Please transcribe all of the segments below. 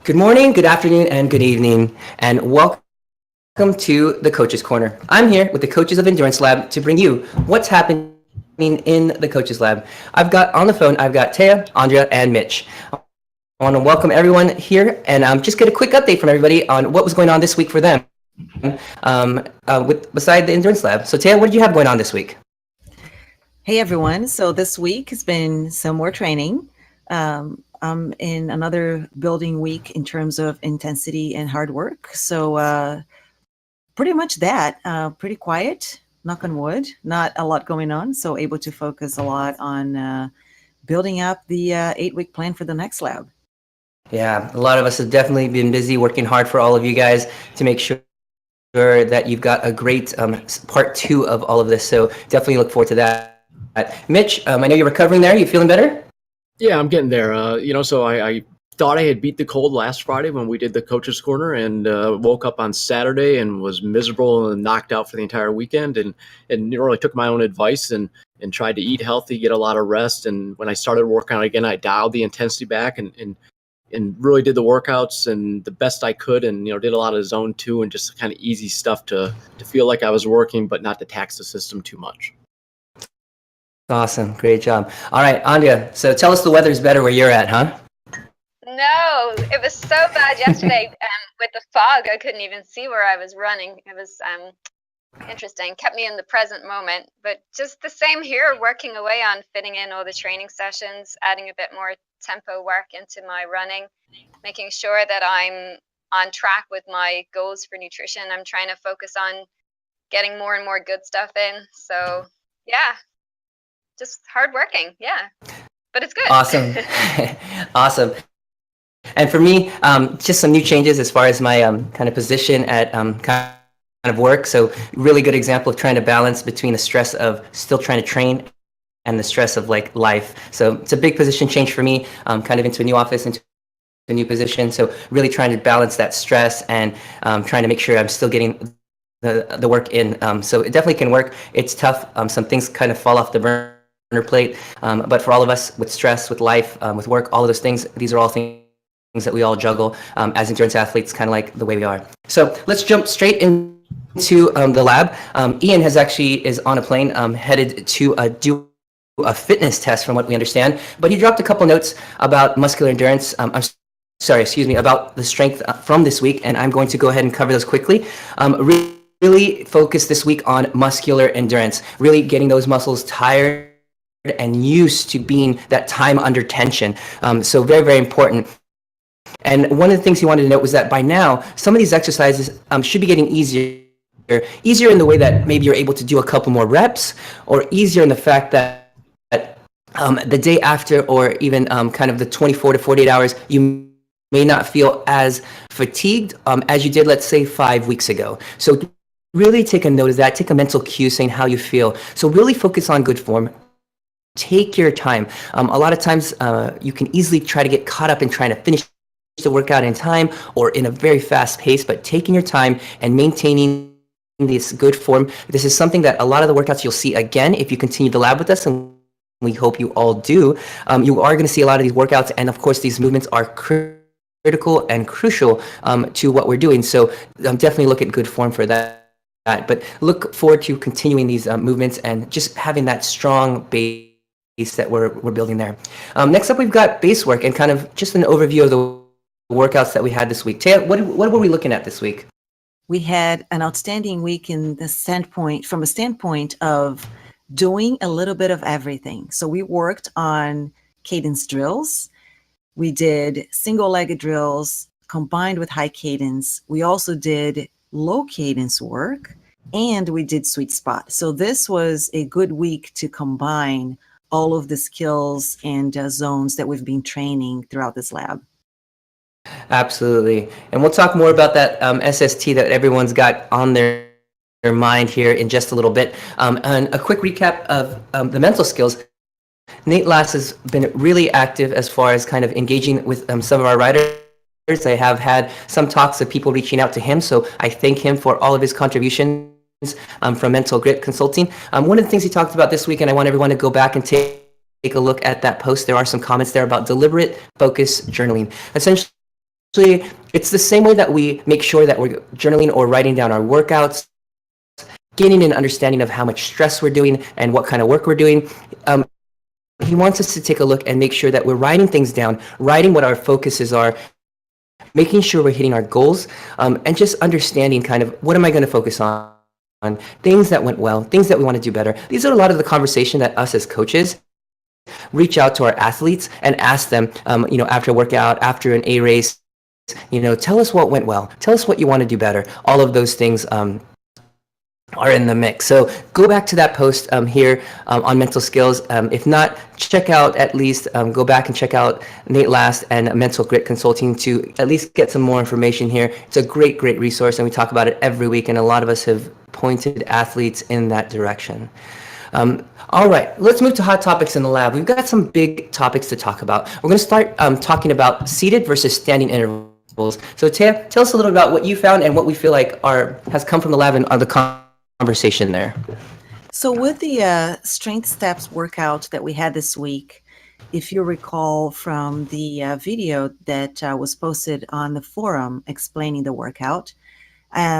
Good morning, good afternoon, and good evening, and welcome to the Coaches Corner. I'm here with the Coaches of Endurance Lab to bring you what's happening in the Coaches Lab. I've got Taya, Andrea, and Mitch. I want to welcome everyone here and just get a quick update from everybody on what was going on this week for them beside the Endurance Lab. So Taya, what did you have going on this week? Hey everyone. So this week has been some more training. I'm in another building week in terms of intensity and hard work. So pretty much that. Pretty quiet, knock on wood, not a lot going on. So able to focus a lot on building up the 8-week plan for the next lab. Yeah, a lot of us have definitely been busy working hard for all of you guys to make sure that you've got a great part two of all of this. So definitely look forward to that. Mitch, I know you're recovering there. You feeling better? Yeah, I'm getting there. So I thought I had beat the cold last Friday when we did the Coaches Corner, and woke up on Saturday and was miserable and knocked out for the entire weekend, and really took my own advice and tried to eat healthy, get a lot of rest. And when I started working out again, I dialed the intensity back and really did the workouts and the best I could, and did a lot of zone 2 and just kind of easy stuff to feel like I was working, but not to tax the system too much. Awesome. Great job. All right, Andrea, so tell us the weather's better where you're at, huh? No, it was so bad yesterday with the fog. I couldn't even see where I was running. It was interesting, kept me in the present moment. But just the same here, working away on fitting in all the training sessions, adding a bit more tempo work into my running, making sure that I'm on track with my goals for nutrition. I'm trying to focus on getting more and more good stuff in. So, yeah. Just hard working, yeah, but it's good. Awesome. Awesome. And for me, just some new changes as far as my kind of position at kind of work. So really good example of trying to balance between the stress of still trying to train and the stress of like life. So it's a big position change for me, kind of into a new office, into a new position. So really trying to balance that stress and trying to make sure I'm still getting the work in. So it definitely can work. It's tough. Some things kind of fall off the burner plate, but for all of us with stress, with life, with work, all of those things, these are all things that we all juggle as endurance athletes, kind of like the way we are. So let's jump straight into the lab. Ian is on a plane headed to do a fitness test from what we understand, but he dropped a couple notes about muscular endurance. About the strength from this week, and I'm going to go ahead and cover those quickly. Really focus this week on muscular endurance, really getting those muscles tired and used to being that time under tension. So very, very important. And one of the things he wanted to note was that by now, some of these exercises should be getting easier in the way that maybe you're able to do a couple more reps, or easier in the fact that the day after, or even kind of the 24 to 48 hours, you may not feel as fatigued as you did, let's say, 5 weeks ago. So really take a note of that, take a mental cue saying how you feel. So really focus on good form. Take your time. A lot of times you can easily try to get caught up in trying to finish the workout in time or in a very fast pace, but taking your time and maintaining this good form. This is something that a lot of the workouts you'll see again if you continue the lab with us, and we hope you all do. You are going to see a lot of these workouts, and of course these movements are critical and crucial to what we're doing. So definitely look at good form for that. But look forward to continuing these movements and just having that strong base that we're building there. Next up, we've got base work and kind of just an overview of the workouts that we had this week. Taya, what were we looking at this week? We had an outstanding week from a standpoint of doing a little bit of everything. So we worked on cadence drills. We did single-legged drills combined with high cadence. We also did low cadence work, and we did sweet spot. So this was a good week to combine all of the skills and zones that we've been training throughout this lab. Absolutely. And we'll talk more about that SST that everyone's got on their mind here in just a little bit. And a quick recap of the mental skills. Nate Lass has been really active as far as kind of engaging with some of our riders. I have had some talks of people reaching out to him, so I thank him for all of his contributions from Mental Grit Consulting. One of the things he talked about this week, and I want everyone to go back and take a look at that post. There are some comments there about deliberate focus journaling. Essentially, it's the same way that we make sure that we're journaling or writing down our workouts, gaining an understanding of how much stress we're doing and what kind of work we're doing. He wants us to take a look and make sure that we're writing things down, writing what our focuses are, making sure we're hitting our goals, and just understanding kind of what am I going to focus on things that went well, things that we want to do better. These are a lot of the conversation that us as coaches reach out to our athletes and ask them, after a workout, after an A race, tell us what went well, tell us what you want to do better. All of those things are in the mix. So go back to that post here on mental skills. If not, check out at least, go back and check out Nate Last and Mental Grit Consulting to at least get some more information here. It's a great, great resource, and we talk about it every week, and a lot of us have pointed athletes in that direction. All right, let's move to hot topics in the lab. We've got some big topics to talk about. We're going to start talking about seated versus standing intervals. So Taya, tell us a little about what you found and what we feel like has come from the lab and the conversation there. So with the Strength Steps workout that we had this week, if you recall from the video that was posted on the forum explaining the workout,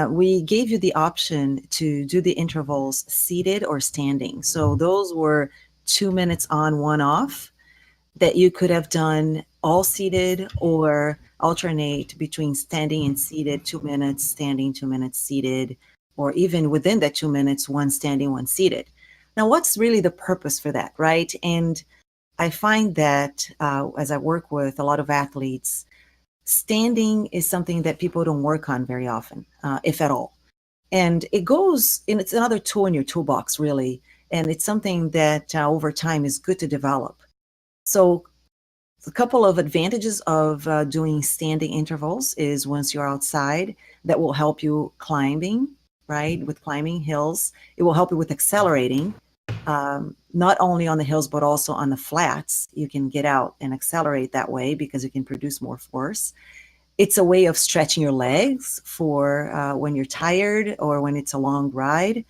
we gave you the option to do the intervals seated or standing. So those were 2 minutes on, 1 off, that you could have done all seated or alternate between standing and seated, 2 minutes standing, 2 minutes seated, or even within that 2 minutes, 1 standing, 1 seated. Now, what's really the purpose for that, right? And I find that as I work with a lot of athletes, standing is something that people don't work on very often, if at all. And it's another tool in your toolbox, really. And it's something that over time is good to develop. So a couple of advantages of doing standing intervals is once you're outside, that will help you climbing, right? With climbing hills, it will help you with accelerating, not only on the hills, but also on the flats. You can get out and accelerate that way because you can produce more force. It's a way of stretching your legs for when you're tired or when it's a long ride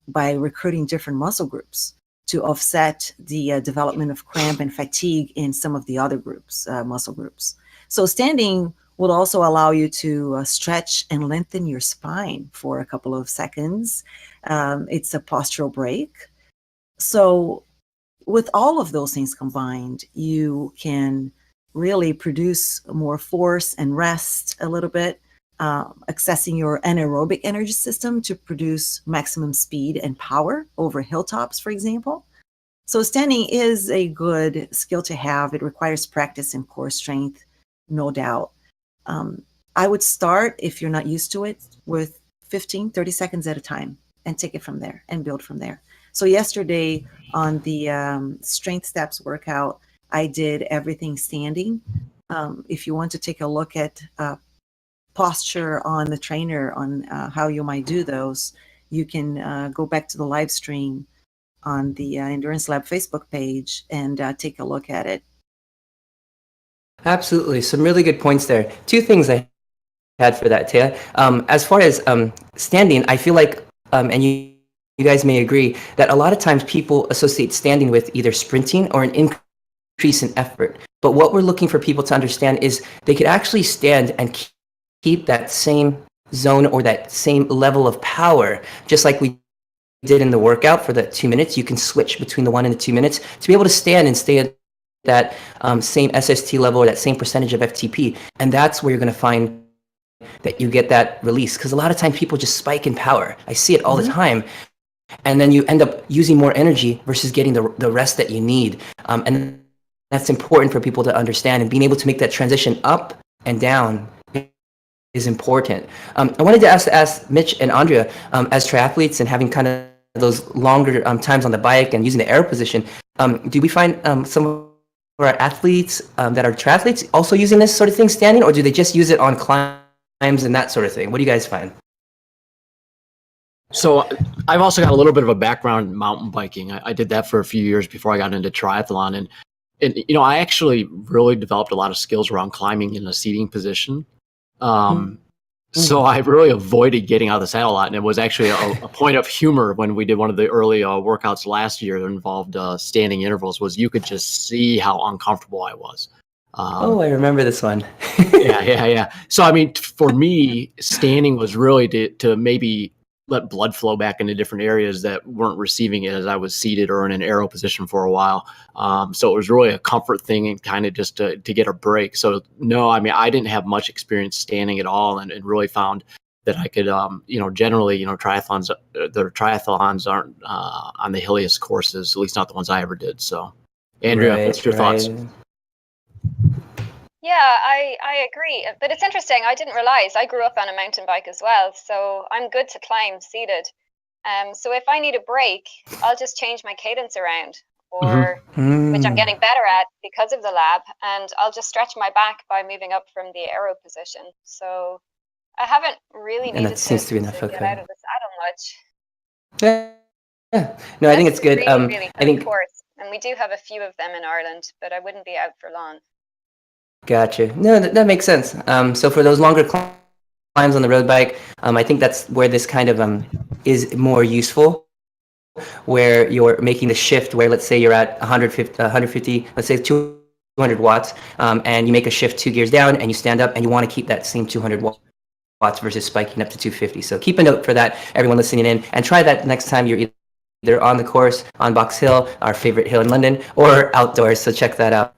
by recruiting different muscle groups to offset the development of cramp and fatigue in some of the other groups, muscle groups. So standing will also allow you to stretch and lengthen your spine for a couple of seconds. It's a postural break. So with all of those things combined, you can really produce more force and rest a little bit, accessing your anaerobic energy system to produce maximum speed and power over hilltops, for example. So standing is a good skill to have. It requires practice and core strength, no doubt. I would start, if you're not used to it, with 15, 30 seconds at a time and take it from there and build from there. So yesterday on the Strength Steps workout, I did everything standing. If you want to take a look at posture on the trainer on how you might do those, you can go back to the live stream on the Endurance Lab Facebook page and take a look at it. Absolutely. Some really good points there. 2 things I had for that, Taya. As far as standing, I feel like, and you guys may agree, that a lot of times people associate standing with either sprinting or an increase in effort. But what we're looking for people to understand is they could actually stand and keep that same zone or that same level of power, just like we did in the workout for the 2 minutes. You can switch between the 1 and the 2 minutes to be able to stand and stay at that same SST level or that same percentage of FTP. And that's where you're going to find that you get that release. Because a lot of times people just spike in power. I see it all the time. And then you end up using more energy versus getting the rest that you need. And that's important for people to understand. And being able to make that transition up and down is important. I wanted to ask Mitch and Andrea, as triathletes and having kind of those longer times on the bike and using the aero position, do we find some of our athletes that are triathletes also using this sort of thing standing, or do they just use it on climbs and that sort of thing? What do you guys find? So I've also got a little bit of a background in mountain biking. I did that for a few years before I got into triathlon. And I actually really developed a lot of skills around climbing in a seating position. So I really avoided getting out of the saddle a lot. And it was actually a point of humor when we did one of the early workouts last year that involved standing intervals, was you could just see how uncomfortable I was. Oh, I remember this one. Yeah. So, I mean, for me, standing was really to maybe let blood flow back into different areas that weren't receiving it as I was seated or in an aero position for a while. So it was really a comfort thing and kind of just to get a break. So no, I mean, I didn't have much experience standing at all, and really found that I could, generally, triathlons, the triathlons aren't on the hilliest courses, at least not the ones I ever did. So, Andrea, what's your thoughts? Yeah, I agree. But it's interesting. I didn't realize I grew up on a mountain bike as well, so I'm good to climb seated. So if I need a break, I'll just change my cadence around, or which I'm getting better at because of the lab, and I'll just stretch my back by moving up from the aero position. So I haven't really And needed that seems to be enough. get Okay. out of the saddle much. Yeah. No, I think it's good. Really I think. course, and we do have a few of them in Ireland, but I wouldn't be out for long. Gotcha. No, that makes sense. So for those longer climbs on the road bike, I think that's where this kind of is more useful, where you're making the shift where, let's say you're at 150, let's say 200 watts, and you make a shift 2 gears down and you stand up and you want to keep that same 200 watts versus spiking up to 250. So keep a note for that, everyone listening in, and try that next time you're either on the course, on Box Hill, our favorite hill in London, or outdoors. So check that out.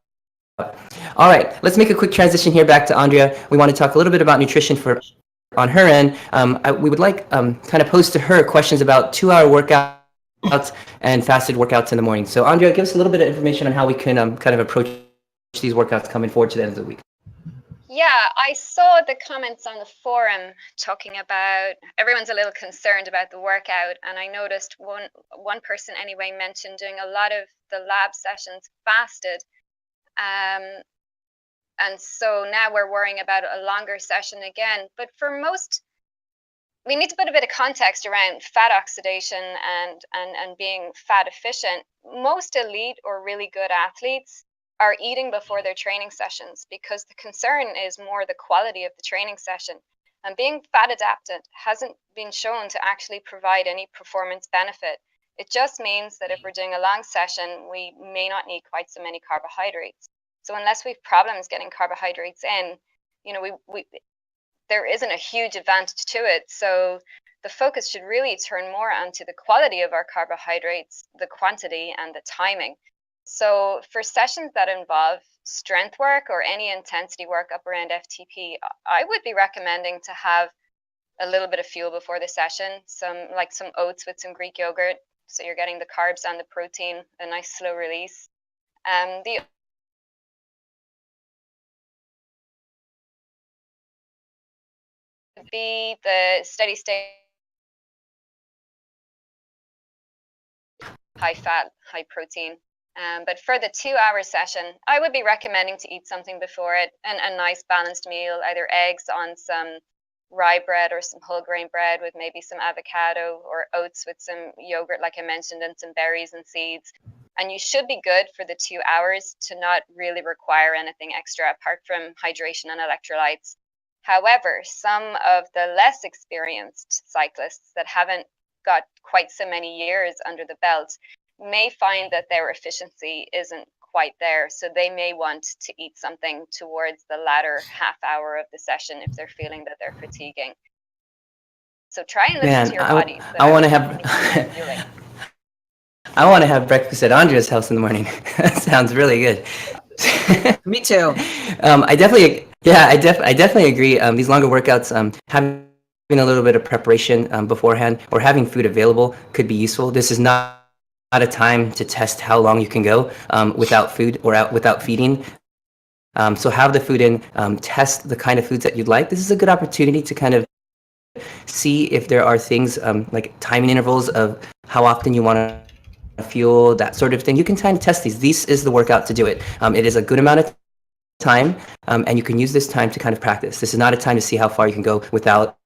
All right, let's make a quick transition here back to Andrea. We want to talk a little bit about nutrition on her end. We would like kind of pose to her questions about 2-hour workouts and fasted workouts in the morning. So Andrea, give us a little bit of information on how we can kind of approach these workouts coming forward to the end of the week. Yeah, I saw the comments on the forum talking about everyone's a little concerned about the workout, and I noticed one person anyway mentioned doing a lot of the lab sessions fasted. And so now we're worrying about a longer session again. But for most, we need to put a bit of context around fat oxidation and being fat efficient. Most elite or really good athletes are eating before their training sessions because the concern is more the quality of the training session. And being fat adapted hasn't been shown to actually provide any performance benefit. It just means that if we're doing a long session, we may not need quite so many carbohydrates. So unless we've problems getting carbohydrates in, there isn't a huge advantage to it. So the focus should really turn more onto the quality of our carbohydrates, the quantity, and the timing. So for sessions that involve strength work or any intensity work up around FTP, I would be recommending to have a little bit of fuel before the session, some oats with some Greek yogurt. So you're getting the carbs and the protein, a nice slow release. The be the steady state, high fat, high protein. But for the 2-hour session, I would be recommending to eat something before it, and a nice balanced meal, either eggs on some rye bread or some whole grain bread with maybe some avocado, or oats with some yogurt, like I mentioned, and some berries and seeds. And you should be good for the 2 hours to not really require anything extra apart from hydration and electrolytes. However, some of the less experienced cyclists that haven't got quite so many years under the belt may find that their efficiency isn't quite there. So they may want to eat something towards the latter half hour of the session if they're feeling that they're fatiguing. So try and listen to your body. I want to have breakfast at Andrea's house in the morning. That sounds really good. Me too. I definitely agree. These longer workouts, having a little bit of preparation beforehand or having food available could be useful. This is not a time to test how long you can go without food or without feeding. So have the food in, test the kind of foods that you'd like. This is a good opportunity to kind of see if there are things like timing intervals of how often you want to fuel, that sort of thing. You can kind of test these. This is the workout to do it. It is a good amount of time, and you can use this time to kind of practice. This is not a time to see how far you can go without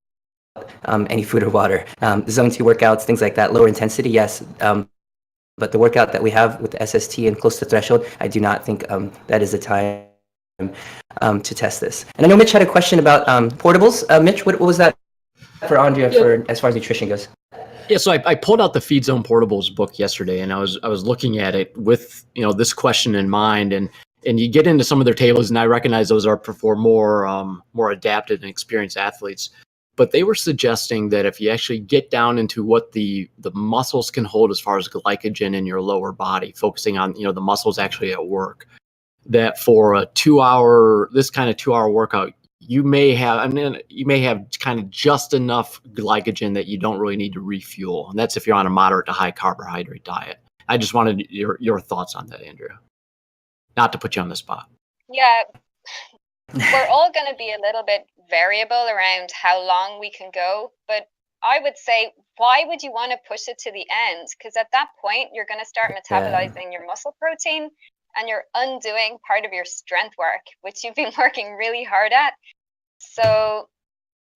any food or water. Zone 2 workouts, things like that, lower intensity, yes. But the workout that we have with the SST and close to threshold, I do not think that is the time to test this. And I know Mitch had a question about portables. Mitch, what was that for Andrea for as far as nutrition goes? Yeah, so I pulled out the Feed Zone Portables book yesterday, and I was looking at it with this question in mind, and And you get into some of their tables, and I recognize those are for more adapted and experienced athletes. But they were suggesting that if you actually get down into what the muscles can hold as far as glycogen in your lower body, focusing on the muscles actually at work, that for a 2-hour workout, you may have kind of just enough glycogen that you don't really need to refuel, and that's if you're on a moderate to high carbohydrate diet. I just wanted your thoughts on that, Andrea. Not to put you on the spot. Yeah, we're all going to be a little bit variable around how long we can go, but I would say, why would you want to push it to the end? Because at that point, you're going to start metabolizing your muscle protein, and you're undoing part of your strength work, which you've been working really hard at. So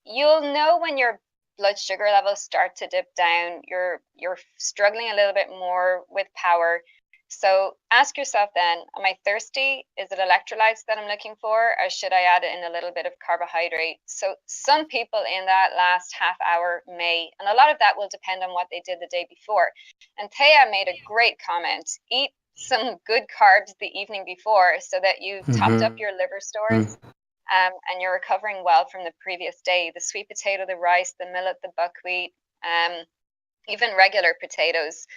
you'll know when your blood sugar levels start to dip down, you're struggling a little bit more with power. So ask yourself then, am I thirsty? Is it electrolytes that I'm looking for? Or should I add in a little bit of carbohydrate? So some people in that last half hour may, and a lot of that will depend on what they did the day before. And Thea made a great comment. Eat some good carbs the evening before so that you've topped up your liver stores and you're recovering well from the previous day. The sweet potato, the rice, the millet, the buckwheat, even regular potatoes.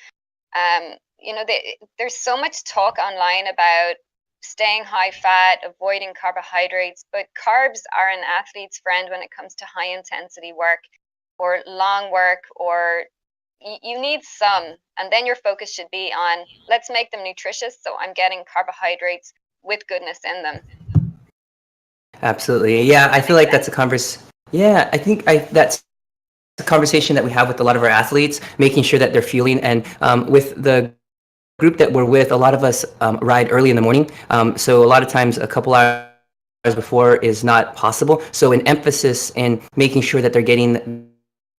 There's so much talk online about staying high fat, avoiding carbohydrates, but carbs are an athlete's friend when it comes to high intensity work or long work, or you need some, and then your focus should be on, let's make them nutritious, so I'm getting carbohydrates with goodness in them. Absolutely. Yeah, I feel like that's a that's a conversation that we have with a lot of our athletes, making sure that they're fueling. And with the group that we're with, a lot of us ride early in the morning. So a lot of times a couple hours before is not possible. So an emphasis in making sure that they're getting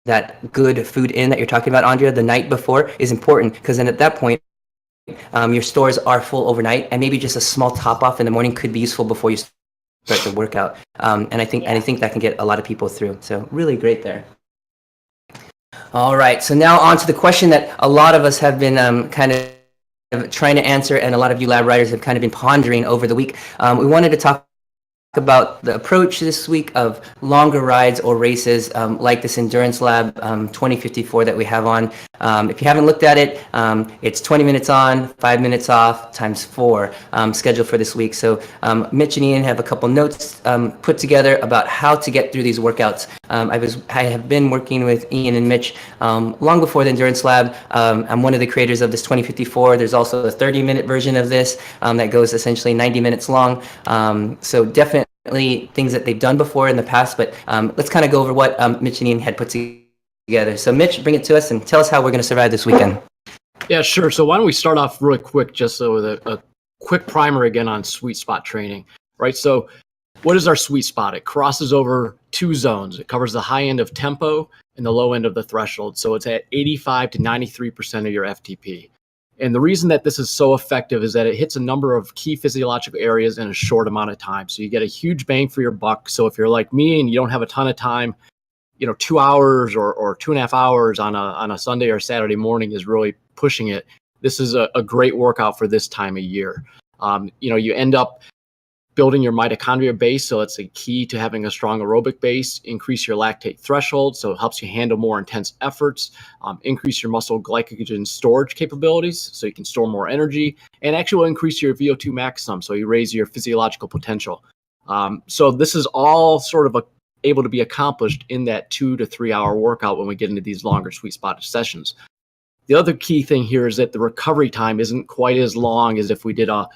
that good food in that you're talking about, Andrea, the night before is important, because then at that point, your stores are full overnight, and maybe just a small top off in the morning could be useful before you start the workout. And I think that can get a lot of people through. So really great there. All right, so now on to the question that a lot of us have been kind of trying to answer, and a lot of you lab riders have kind of been pondering over the week. We wanted to talk about the approach this week of longer rides or races like this Endurance Lab 2054 that we have on. If you haven't looked at it, it's 20 minutes on, 5 minutes off, times 4 scheduled for this week. So Mitch and Ian have a couple notes put together about how to get through these workouts. I have been working with Ian and Mitch long before the Endurance Lab. I'm one of the creators of this 2054. There's also a 30-minute version of this that goes essentially 90 minutes long. So definitely things that they've done before in the past, but let's kind of go over what Mitch and Ian had put together. So Mitch, bring it to us and tell us how we're going to survive this weekend. Yeah, sure. So why don't we start off really quick, just with a quick primer again on sweet spot training, right? So what is our sweet spot? It crosses over 2 zones. It covers the high end of tempo and the low end of the threshold. So it's at 85 to 93% of your FTP. And the reason that this is so effective is that it hits a number of key physiological areas in a short amount of time. So you get a huge bang for your buck. So if you're like me and you don't have a ton of time, 2 hours or 2.5 hours on a Sunday or Saturday morning is really pushing it. This is a great workout for this time of year. You end up building your mitochondria base, so it's a key to having a strong aerobic base. Increase your lactate threshold, so it helps you handle more intense efforts. Increase your muscle glycogen storage capabilities, so you can store more energy, and actually will increase your VO2 max some, so you raise your physiological potential. So this is all sort of able to be accomplished in that 2 to 3 hour workout when we get into these longer sweet spot sessions. The other key thing here is that the recovery time isn't quite as long as if we did a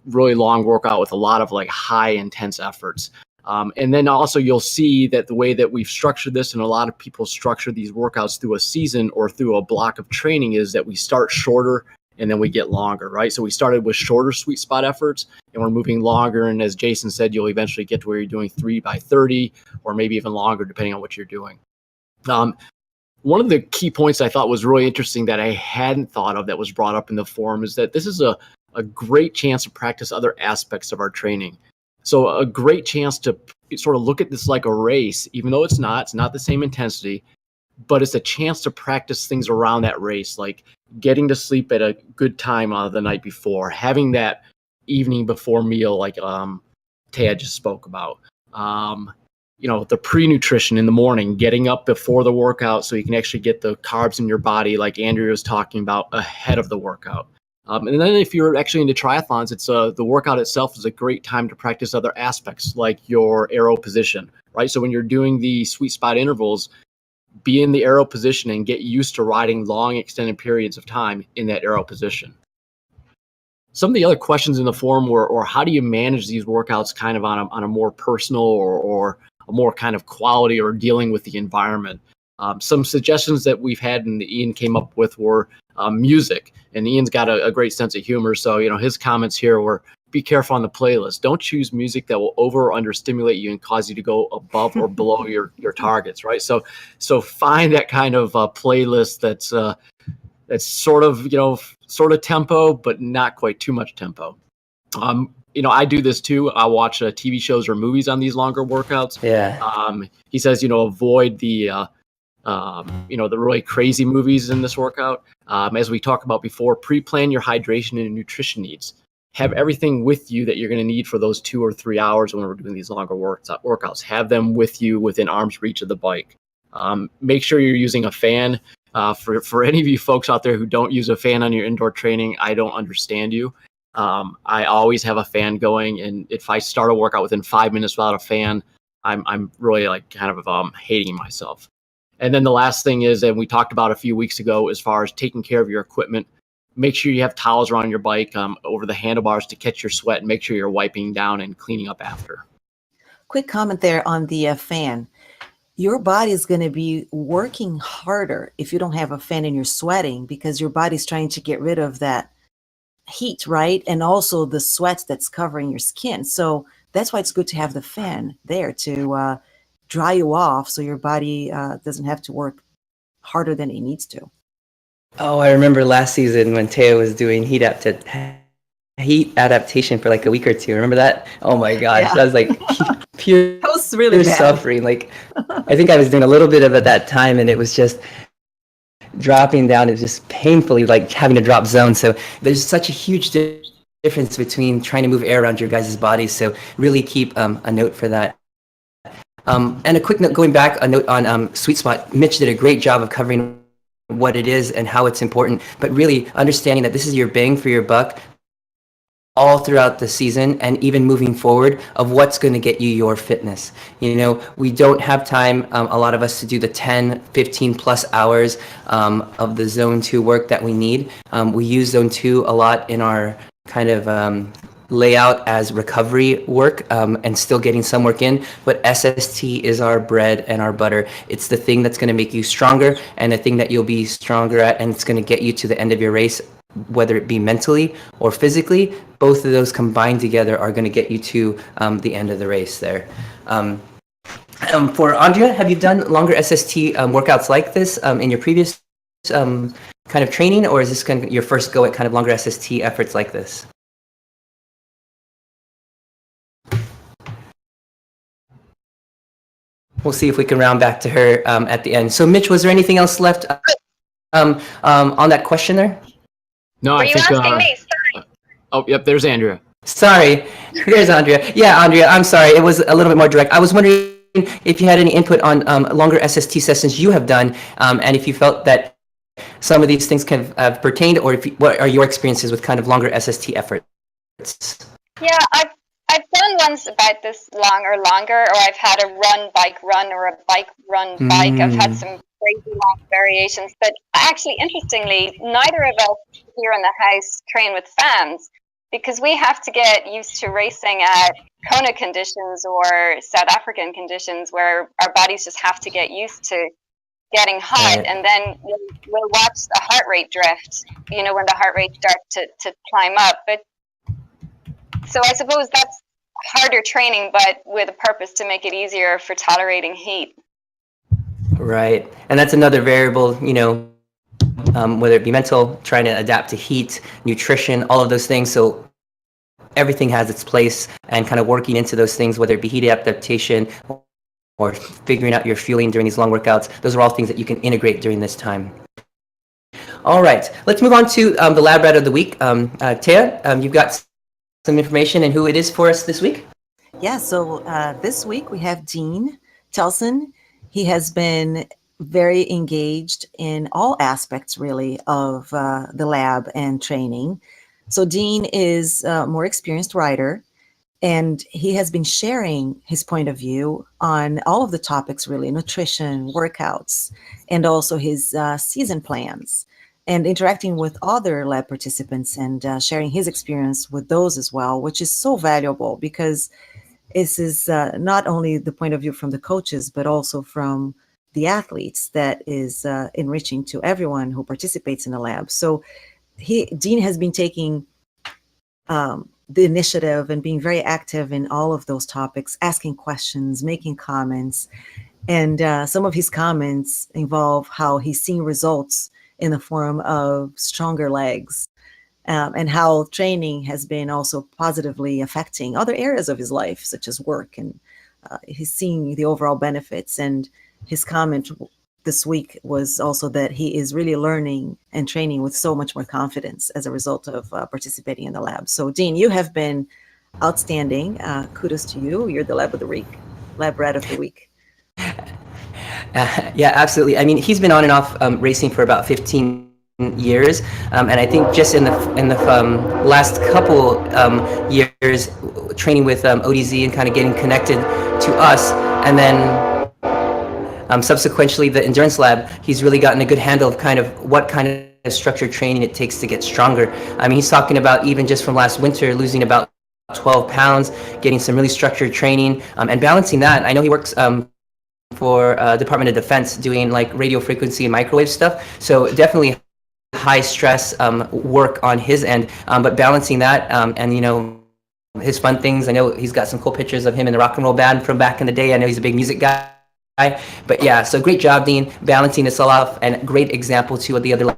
really long workout with a lot of high intense efforts. And then also you'll see that the way that we've structured this, and a lot of people structure these workouts through a season or through a block of training, is that we start shorter and then we get longer, right? So we started with shorter sweet spot efforts and we're moving longer. And as Jason said, you'll eventually get to where you're doing 3 by 30 or maybe even longer, depending on what you're doing. One of the key points I thought was really interesting that I hadn't thought of that was brought up in the forum is that this is a great chance to practice other aspects of our training. So a great chance to sort of look at this like a race, even though it's not the same intensity, but it's a chance to practice things around that race, like getting to sleep at a good time the night before, having that evening before meal, like Taya just spoke about. The pre-nutrition in the morning, getting up before the workout so you can actually get the carbs in your body, like Andrea was talking about, ahead of the workout. And then if you're actually into triathlons, it's the workout itself is a great time to practice other aspects like your aero position, right? So when you're doing the sweet spot intervals, be in the aero position and get used to riding long extended periods of time in that aero position. Some of the other questions in the forum were, or how do you manage these workouts kind of on a more personal or a more kind of quality or dealing with the environment? Some suggestions that we've had and Ian came up with were music, and Ian's got a great sense of humor. So, his comments here were, be careful on the playlist. Don't choose music that will over or under stimulate you and cause you to go above or below your targets, right? So find that kind of playlist that's sort of tempo, but not quite too much tempo. I do this too. I watch TV shows or movies on these longer workouts. Yeah. He says, avoid the really crazy movies in this workout. As we talked about before, pre-plan your hydration and nutrition needs. Have everything with you that you're going to need for those 2 or 3 hours when we're doing these longer workouts. Have them with you within arm's reach of the bike. Make sure you're using a fan. For any of you folks out there who don't use a fan on your indoor training, I don't understand you. I always have a fan going, and if I start a workout within 5 minutes without a fan, I'm really hating myself. And then the last thing is, and we talked about a few weeks ago, as far as taking care of your equipment, make sure you have towels around your bike over the handlebars to catch your sweat, and make sure you're wiping down and cleaning up after. Quick comment there on the fan. Your body is going to be working harder if you don't have a fan and you're sweating, because your body's trying to get rid of that heat, right? And also the sweat that's covering your skin. So that's why it's good to have the fan there to dry you off, so your body doesn't have to work harder than it needs to. Oh, I remember last season when Teo was doing heat adaptation for like a week or two. Remember that? Oh my gosh, Yeah. that was like pure, That was really pure bad. suffering. Like, I think I was doing a little bit of it at that time, and it was just dropping down. It was just painfully like having to drop zone. So there's such a huge difference between trying to move air around your guys' bodies. So really keep a note for that. And a quick note, going back, a note on Sweet Spot. Mitch did a great job of covering what it is and how it's important, but really understanding that this is your bang for your buck all throughout the season and even moving forward of what's going to get you your fitness. We don't have time, a lot of us, to do the 10, 15 plus hours of the Zone 2 work that we need. We use Zone 2 a lot in our kind of layout as recovery work and still getting some work in, but SST is our bread and our butter. It's the thing that's going to make you stronger and the thing that you'll be stronger at, and it's going to get you to the end of your race, whether it be mentally or physically. Both of those combined together are going to get you to the end of the race there. For Andrea, have you done longer SST workouts like this in your previous kind of training, or is this kind of your first go at kind of longer SST efforts like this? We'll see if we can round back to her at the end. So, Mitch, was there anything else left on that question there? No, Were I you think. asking me? Sorry. Oh, yep. There's Andrea. Sorry, there's Andrea. Yeah, Andrea, I'm sorry. It was a little bit more direct. I was wondering if you had any input on longer SST sessions you have done, and if you felt that some of these things kind of have pertained, or what are your experiences with kind of longer SST efforts? Yeah, I've done ones about this longer, or I've had a run, bike, run, or a bike, run, bike. I've had some crazy long variations, but actually, interestingly, neither of us here in the house train with fans, because we have to get used to racing at Kona conditions or South African conditions, where our bodies just have to get used to getting hot, Right. and then we'll watch the heart rate drift, when the heart rate starts to climb up. But so I suppose that's harder training, but with a purpose to make it easier for tolerating heat. Right, and that's another variable, whether it be mental, trying to adapt to heat, nutrition, all of those things. So everything has its place, and kind of working into those things, whether it be heat adaptation or figuring out your fueling during these long workouts. Those are all things that you can integrate during this time. All right, let's move on to the lab rat of the week. Taya, you've got some information and who it is for us this week? Yeah, so this week we have Dean Telson. He has been very engaged in all aspects, really, of the lab and training. So Dean is a more experienced writer, and he has been sharing his point of view on all of the topics, really, nutrition, workouts, and also his season plans, and interacting with other lab participants and sharing his experience with those as well, which is so valuable because this is not only the point of view from the coaches, but also from the athletes that is enriching to everyone who participates in the lab. So Dean has been taking the initiative and being very active in all of those topics, asking questions, making comments. And some of his comments involve how he's seeing results in the form of stronger legs, and how training has been also positively affecting other areas of his life, such as work. And he's seeing the overall benefits. And his comment this week was also that he is really learning and training with so much more confidence as a result of participating in the lab. So, Dean, you have been outstanding. Kudos to you. You're the lab of the week, lab rat of the week. Yeah, absolutely. I mean, he's been on and off racing for about 15 years, and I think just in the last couple years, training with ODZ and kind of getting connected to us, and then subsequently the endurance lab, he's really gotten a good handle of kind of what kind of structured training it takes to get stronger. I mean, he's talking about even just from last winter losing about 12 pounds, getting some really structured training, and balancing that. I know he works for Department of Defense doing like radio frequency and microwave stuff. So definitely high stress work on his end, but balancing that and his fun things. I know he's got some cool pictures of him in the rock and roll band from back in the day. I know he's a big music guy. But yeah, so great job, Dean, balancing this all off, and great example to the other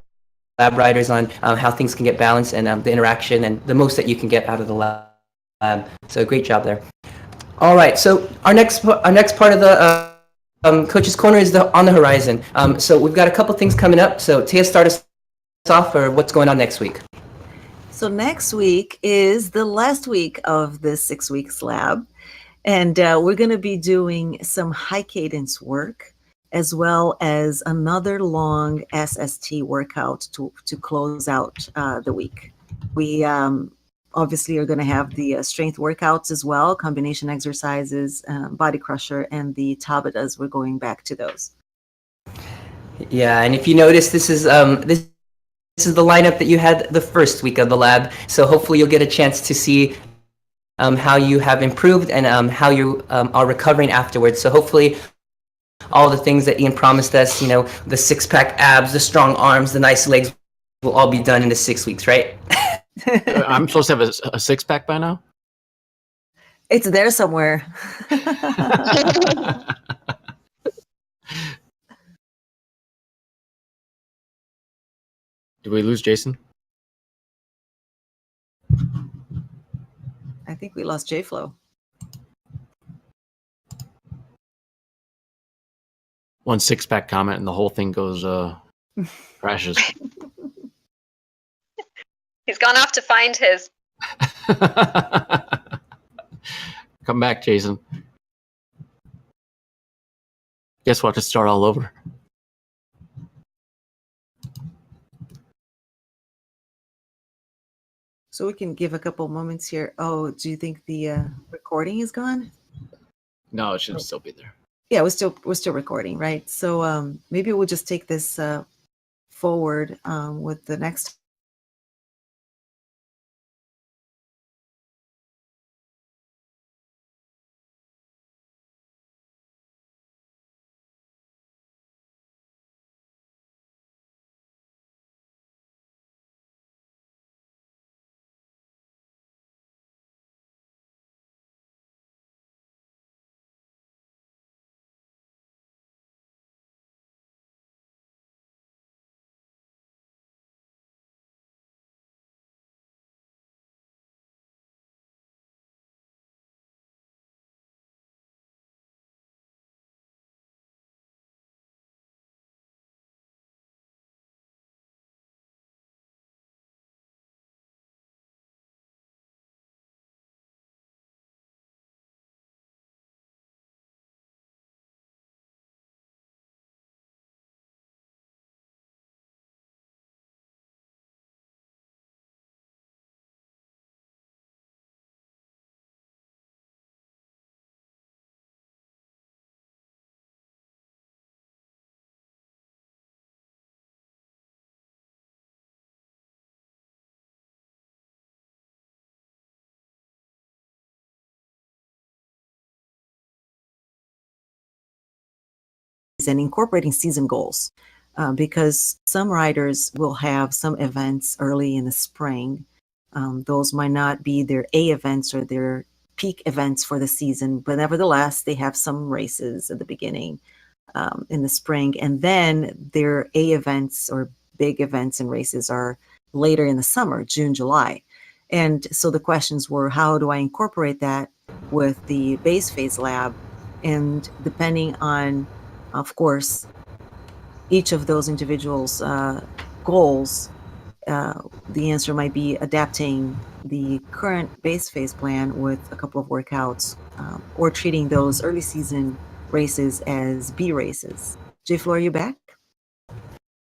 lab riders on how things can get balanced and the interaction and the most that you can get out of the lab. So great job there. All right, so our next part of the Coach's Corner is on the horizon. So we've got a couple things coming up. So Tia, start us off, or what's going on next week? So next week is the last week of the 6 weeks lab. And we're going to be doing some high cadence work, as well as another long SST workout to close out the week. We obviously are going to have the strength workouts as well, combination exercises, body crusher, and the Tabatas. We're going back to those. Yeah, and if you notice, this is the lineup that you had the first week of the lab. So hopefully you'll get a chance to see how you have improved and how you are recovering afterwards. So hopefully all the things that Ian promised us, the six-pack abs, the strong arms, the nice legs, will all be done in the 6 weeks, right? I'm supposed to have a six-pack by now? It's there somewhere. Did we lose Jason? I think we lost J-Flow. One six-pack comment and the whole thing goes crashes. He's gone off to find his. Come back, Jason. Guess we'll have to start all over. So we can give a couple moments here. Oh, do you think the recording is gone? No, it should still be there. Yeah, we're still recording, right? So maybe we'll just take this forward with the next and incorporating season goals. Because some riders will have some events early in the spring. Those might not be their A events or their peak events for the season, but nevertheless, they have some races at the beginning in the spring. And then their A events or big events and races are later in the summer, June, July. And so the questions were, how do I incorporate that with the base phase lab? And depending on, of course, each of those individuals' goals, the answer might be adapting the current base phase plan with a couple of workouts, or treating those early season races as B races. J. Flo, are you back?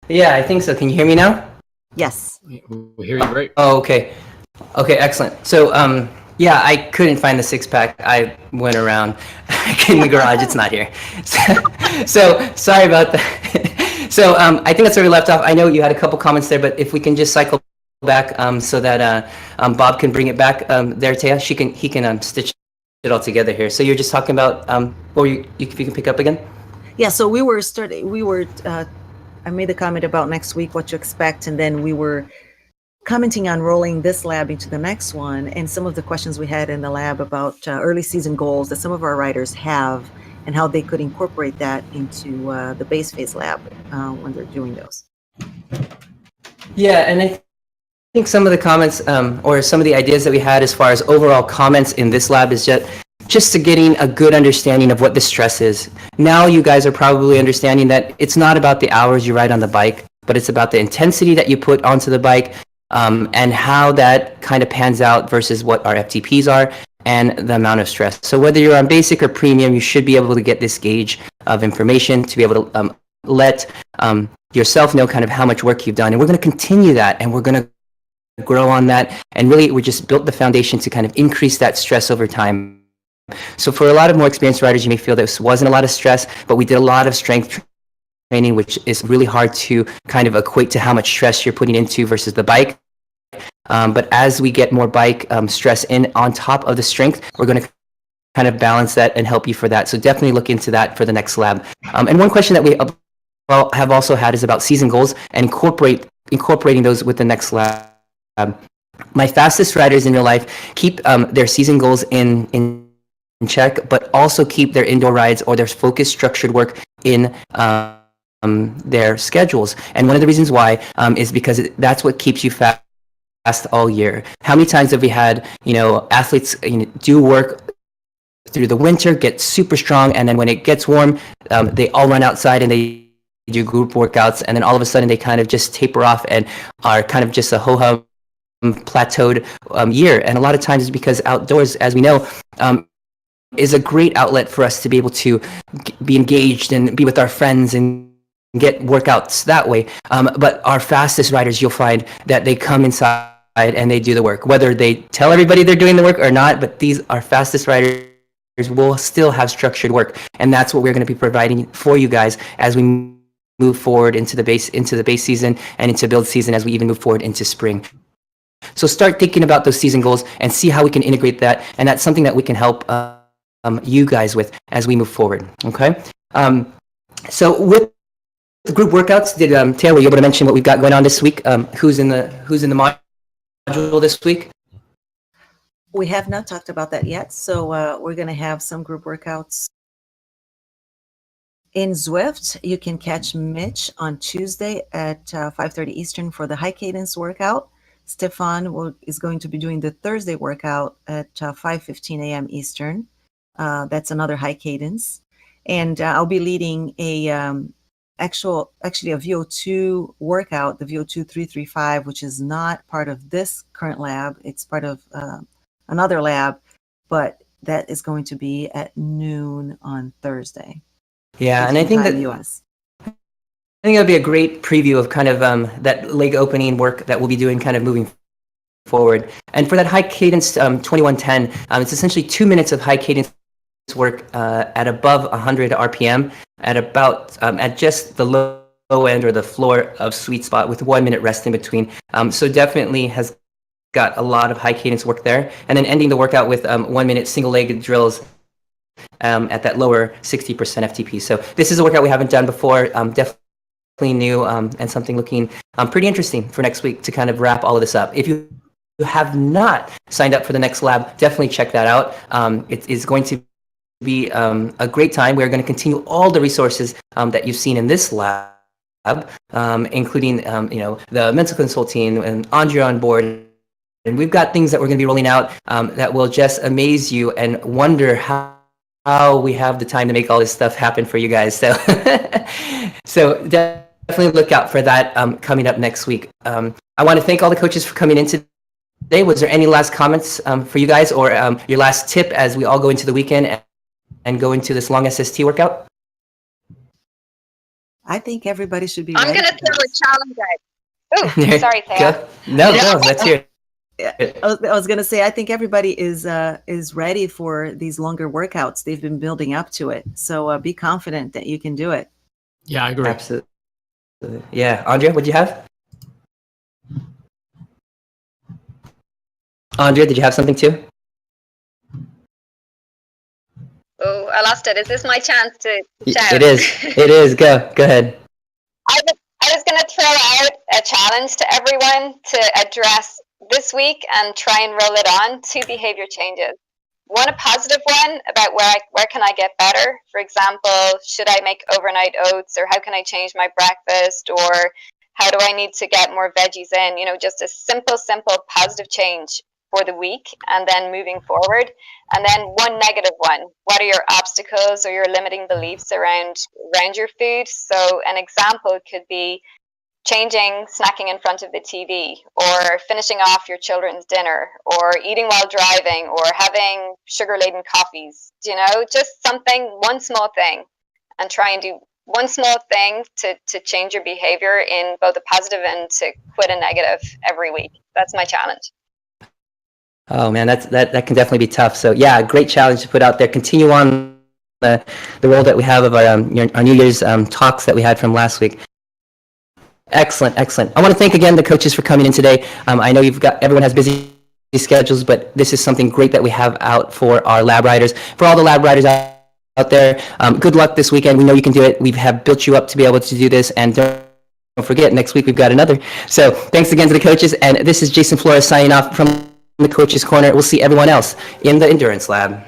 Yeah, I think so. Can you hear me now? Yes. We hear you great. Oh, okay. Okay, excellent. So, yeah, I couldn't find the six-pack. I went around in the garage. It's not here. So sorry about that. So I think that's where we left off. I know you had a couple comments there, but if we can just cycle back so that Bob can bring it back there, Taya, he can stitch it all together here. So you're just talking about, or if you can pick up again? Yeah, so I made the comment about next week, what to expect, and then we were commenting on rolling this lab into the next one, and some of the questions we had in the lab about early season goals that some of our riders have and how they could incorporate that into the base phase lab when they're doing those. Yeah, and I think some of the comments or some of the ideas that we had as far as overall comments in this lab is just to getting a good understanding of what the stress is. Now you guys are probably understanding that it's not about the hours you ride on the bike, but it's about the intensity that you put onto the bike, and how that kind of pans out versus what our FTPs are and the amount of stress. So whether you're on basic or premium, you should be able to get this gauge of information to be able to let yourself know kind of how much work you've done. And we're going to continue that, and we're going to grow on that. And really, we just built the foundation to kind of increase that stress over time. So for a lot of more experienced riders, you may feel this wasn't a lot of stress, but we did a lot of strength training, which is really hard to kind of equate to how much stress you're putting into versus the bike. But as we get more bike stress in on top of the strength, we're going to kind of balance that and help you for that. So definitely look into that for the next lab. And one question that we have also had is about season goals and incorporating those with the next lab. My fastest riders in real life keep their season goals in check, but also keep their indoor rides or their focused structured work in their schedules. And one of the reasons why is because that's what keeps you fast all year. How many times have we had, athletes do work through the winter, get super strong, and then when it gets warm, they all run outside and they do group workouts, and then all of a sudden they kind of just taper off and are kind of just a ho-hum plateaued year. And a lot of times it's because outdoors, as we know, is a great outlet for us to be able to be engaged and be with our friends and get workouts that way. But our fastest riders, you'll find that they come inside and they do the work, whether they tell everybody they're doing the work or not. But our fastest riders will still have structured work, and that's what we're going to be providing for you guys as we move forward into the base season and into build season, as we even move forward into spring. So start thinking about those season goals and see how we can integrate that, and that's something that we can help you guys with as we move forward. Okay. So with the group workouts, Taylor, were you able to mention what we've got going on this week? Who's in the module this week? We have not talked about that yet. So we're going to have some group workouts in Zwift. You can catch Mitch on Tuesday at 5:30 Eastern for the high cadence workout. Stefan is going to be doing the Thursday workout at 5:15 a.m. Eastern. That's another high cadence. And I'll be leading actually a VO2 workout, the VO2 335, which is not part of this current lab. It's part of another lab, but that is going to be at noon on Thursday. Yeah, and I think that US. I think that'd be a great preview of kind of that leg opening work that we'll be doing kind of moving forward. And for that high cadence 2110, it's essentially 2 minutes of high cadence work at above 100 RPM at about at just the low end or the floor of sweet spot with 1 minute rest in between. So definitely has got a lot of high cadence work there. And then ending the workout with 1 minute single legged drills at that lower 60% FTP. So this is a workout we haven't done before. Definitely new and something looking pretty interesting for next week to kind of wrap all of this up. If you have not signed up for the next lab, definitely check that out. It is going to be a great time. We're going to continue all the resources that you've seen in this lab, including the mental consulting and Andrea on board. And we've got things that we're going to be rolling out that will just amaze you and wonder how we have the time to make all this stuff happen for you guys. So, so definitely look out for that coming up next week. I want to thank all the coaches for coming in today. Was there any last comments for you guys, or your last tip as we all go into the weekend and go into this long SST workout? I think everybody should be I'm ready. going to throw a challenge out. Oh, sorry, Thea. No, let's hear it. I was going to say, I think everybody is ready for these longer workouts. They've been building up to it. So be confident that you can do it. Yeah, I agree. Absolutely. Yeah. Andrea, what'd you have? Andrea, did you have something too? Oh, I lost it. Is this my chance to shout? It is. It is. Go ahead. I was going to throw out a challenge to everyone to address this week and try and roll it on 2 behavior changes. One, a positive one about where can I get better? For example, should I make overnight oats, or how can I change my breakfast, or how do I need to get more veggies in? Just a simple positive change for the week, and then moving forward. And then one negative one. What are your obstacles or your limiting beliefs around your food? So an example could be changing snacking in front of the TV, or finishing off your children's dinner, or eating while driving, or having sugar-laden coffees. Just one small thing, and try and do one small thing to change your behavior in both a positive and to quit a negative every week. That's my challenge. Oh man, that can definitely be tough. So yeah, great challenge to put out there. Continue on the role that we have of our New Year's talks that we had from last week. Excellent. I want to thank again the coaches for coming in today. I know everyone has busy schedules, but this is something great that we have out for our lab riders. For all the lab riders out there, good luck this weekend. We know you can do it. We have built you up to be able to do this, and don't forget, next week we've got another. So thanks again to the coaches, and this is Jason Flores signing off from the Coaches Corner. We'll see everyone else in the Endurance Lab.